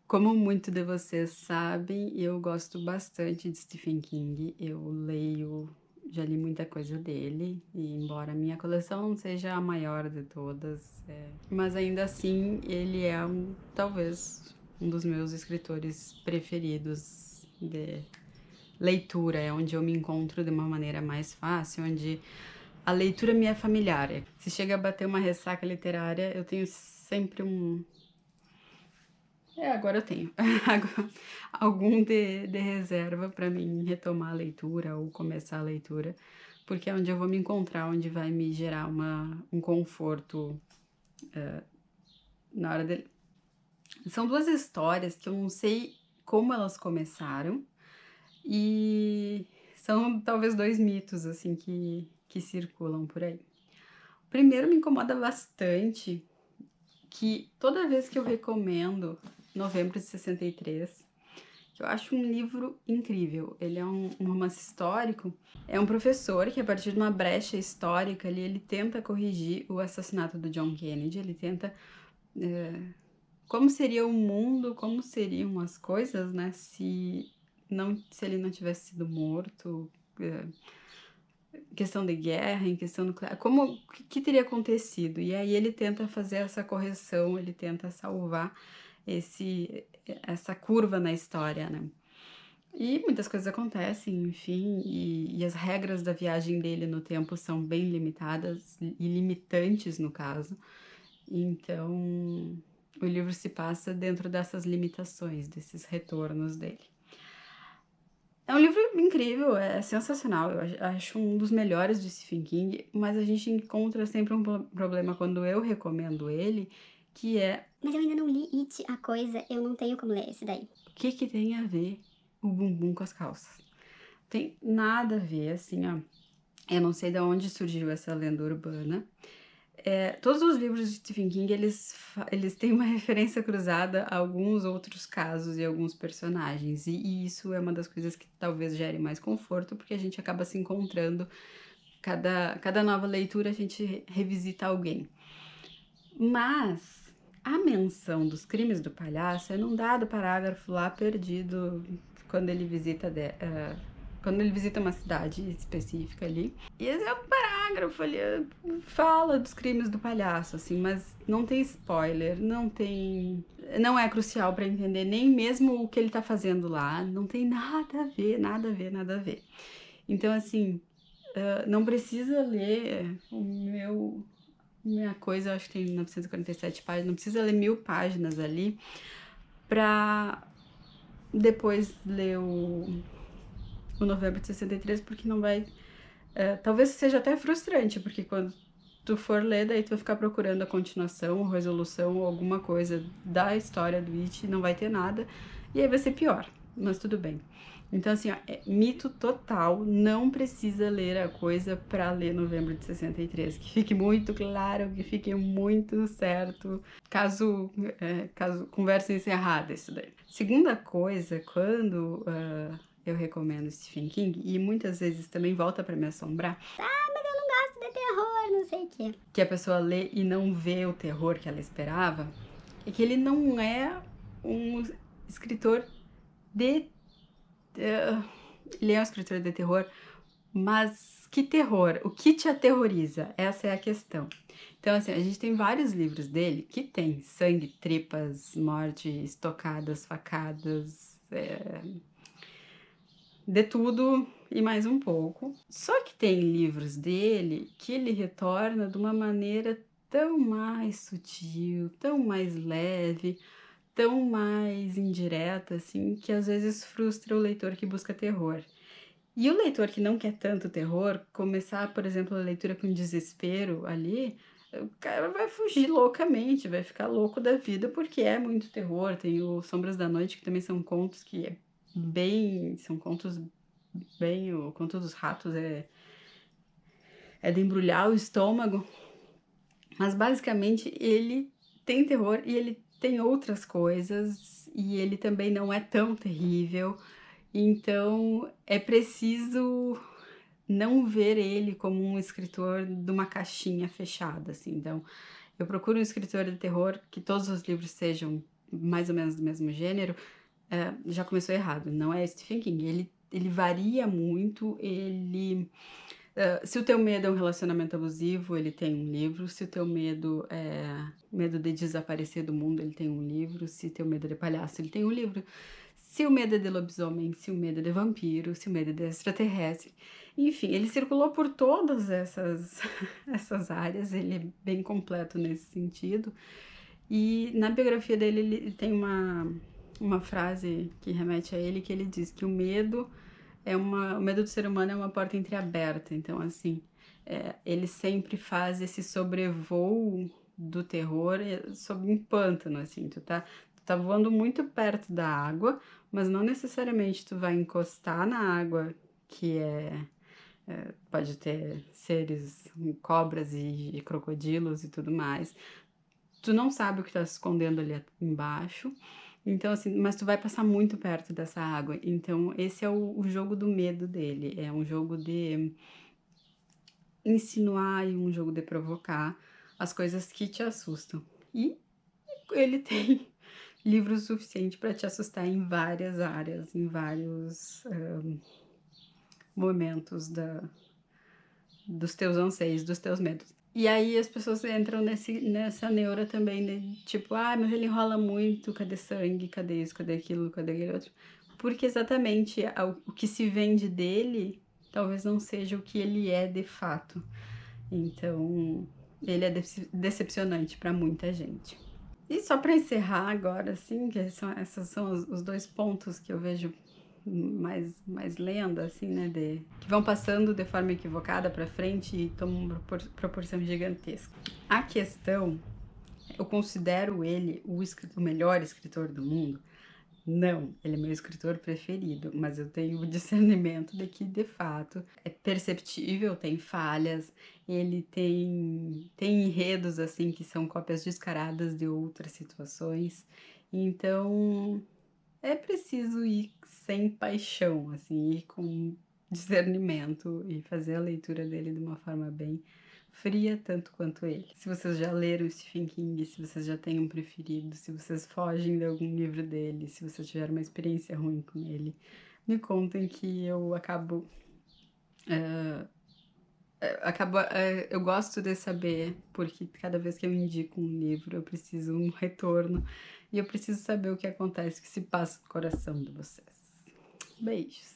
Como muito de vocês sabem, eu gosto bastante de Stephen King. Eu leio, já li muita coisa dele, e embora a minha coleção não seja a maior de todas, mas ainda assim ele é talvez um dos meus escritores preferidos de leitura. É onde eu me encontro de uma maneira mais fácil, onde a leitura me é familiar. Se chega a bater uma ressaca literária, eu tenho sempre agora eu tenho algum de reserva para mim retomar a leitura ou começar a leitura, porque é onde eu vou me encontrar, onde vai me gerar um conforto na hora de. São duas histórias que eu não sei como elas começaram e são talvez dois mitos assim que circulam por aí. O primeiro me incomoda bastante que toda vez que eu recomendo Novembro de 63, que eu acho um livro incrível. Ele é um romance histórico. É um professor que, a partir de uma brecha histórica, ele tenta corrigir o assassinato do John Kennedy. Ele tenta. Como seria o mundo, como seriam as coisas, né? Se ele não tivesse sido morto. Questão de guerra, em questão nuclear, o que teria acontecido? E aí ele tenta fazer essa correção, ele tenta salvar essa curva na história, né? E muitas coisas acontecem, enfim, e as regras da viagem dele no tempo são bem limitadas e limitantes no caso. Então, o livro se passa dentro dessas limitações, desses retornos dele. É um livro incrível, é sensacional, eu acho um dos melhores de Stephen King, mas a gente encontra sempre um problema quando eu recomendo ele, que é Mas eu ainda não li It, a Coisa, eu não tenho como ler esse daí. o que tem a ver o bumbum com as calças. Tem nada a ver, assim, ó. Eu não sei de onde surgiu essa lenda urbana. Todos os livros de Stephen King, eles têm uma referência cruzada a alguns outros casos e alguns personagens. E isso é uma das coisas que talvez gere mais conforto, porque a gente acaba se encontrando. Cada nova leitura a gente revisita alguém. Mas a menção dos crimes do palhaço é num dado parágrafo lá perdido quando ele visita quando ele visita uma cidade específica ali. E esse é um parágrafo ali, fala dos crimes do palhaço, assim, mas não tem spoiler, não é crucial para entender nem mesmo o que ele tá fazendo lá, não tem nada a ver, nada a ver, nada a ver. Então, assim, não precisa ler minha coisa, eu acho que tem 947 páginas, não precisa ler 1000 páginas ali pra depois ler o Novembro de 63, porque não vai. Talvez seja até frustrante, porque quando tu for ler, daí tu vai ficar procurando a continuação, ou resolução, ou alguma coisa da história do It, não vai ter nada, e aí vai ser pior, mas tudo bem. Então, assim, ó, é mito total, não precisa ler a coisa pra ler Novembro de 63, que fique muito claro, que fique muito certo, caso conversa encerrada isso daí. Segunda coisa, quando eu recomendo Stephen King, e muitas vezes também volta pra me assombrar, Mas eu não gosto de terror, não sei o quê. que a pessoa lê e não vê o terror que ela esperava, é que ele não é um escritor de. eh, ele é um escritor de terror, mas que terror? O que te aterroriza? Essa é a questão. Então, assim, a gente tem vários livros dele que tem sangue, tripas, morte, estocadas, facadas, de tudo e mais um pouco. Só que tem livros dele que ele retorna de uma maneira tão mais sutil, tão mais leve, tão mais indireta, assim, que às vezes frustra o leitor que busca terror. E o leitor que não quer tanto terror, começar, por exemplo, a leitura com desespero ali, o cara vai fugir loucamente, vai ficar louco da vida, porque é muito terror. Tem o Sombras da Noite, que também são contos que são contos bem, o conto dos ratos é de embrulhar o estômago, mas basicamente ele tem terror e ele tem outras coisas, e ele também não é tão terrível. Então é preciso não ver ele como um escritor de uma caixinha fechada, assim. Então, eu procuro um escritor de terror que todos os livros sejam mais ou menos do mesmo gênero, já começou errado. Não é Stephen King. Ele varia muito, se o teu medo é um relacionamento abusivo, ele tem um livro. Se o teu medo é medo de desaparecer do mundo, ele tem um livro. Se teu medo é de palhaço, ele tem um livro. Se o medo é de lobisomem, se o medo é de vampiro, se o medo é de extraterrestre. Enfim, ele circulou por todas essas, essas áreas, ele é bem completo nesse sentido. E na biografia dele, ele tem uma frase que remete a ele, que ele diz que o medo o medo do ser humano é uma porta entreaberta. Então, assim, ele sempre faz esse sobrevoo do terror sobre um pântano, assim, tu tá voando muito perto da água, mas não necessariamente tu vai encostar na água, que pode ter seres, cobras e crocodilos e tudo mais. Tu não sabe o que tá se escondendo ali embaixo. Então, assim, mas tu vai passar muito perto dessa água. Então, esse é o jogo do medo dele. É um jogo de insinuar e um jogo de provocar as coisas que te assustam. E ele tem livro suficiente para te assustar em várias áreas, em vários momentos dos teus anseios, dos teus medos. E aí as pessoas entram nessa neura também, de tipo, mas ele enrola muito, cadê sangue, cadê isso, cadê aquilo, cadê aquele outro? Porque exatamente o que se vende dele talvez não seja o que ele é de fato. Então, ele é decepcionante para muita gente. E só para encerrar agora, assim, que esses são os dois pontos que eu vejo mais lenda, assim, né, que vão passando de forma equivocada para frente e tomam uma proporção gigantesca. A questão, eu considero ele o melhor escritor do mundo? Não, ele é meu escritor preferido, mas eu tenho o discernimento de que, de fato, é perceptível, tem falhas, ele tem enredos, assim, que são cópias descaradas de outras situações. Então, é preciso ir sem paixão, assim, ir com discernimento e fazer a leitura dele de uma forma bem fria, tanto quanto ele. Se vocês já leram Stephen King, se vocês já têm um preferido, se vocês fogem de algum livro dele, se vocês tiveram uma experiência ruim com ele, me contem que eu eu gosto de saber, porque cada vez que eu indico um livro, eu preciso um retorno e eu preciso saber o que acontece, o que se passa no coração de vocês. Beijos!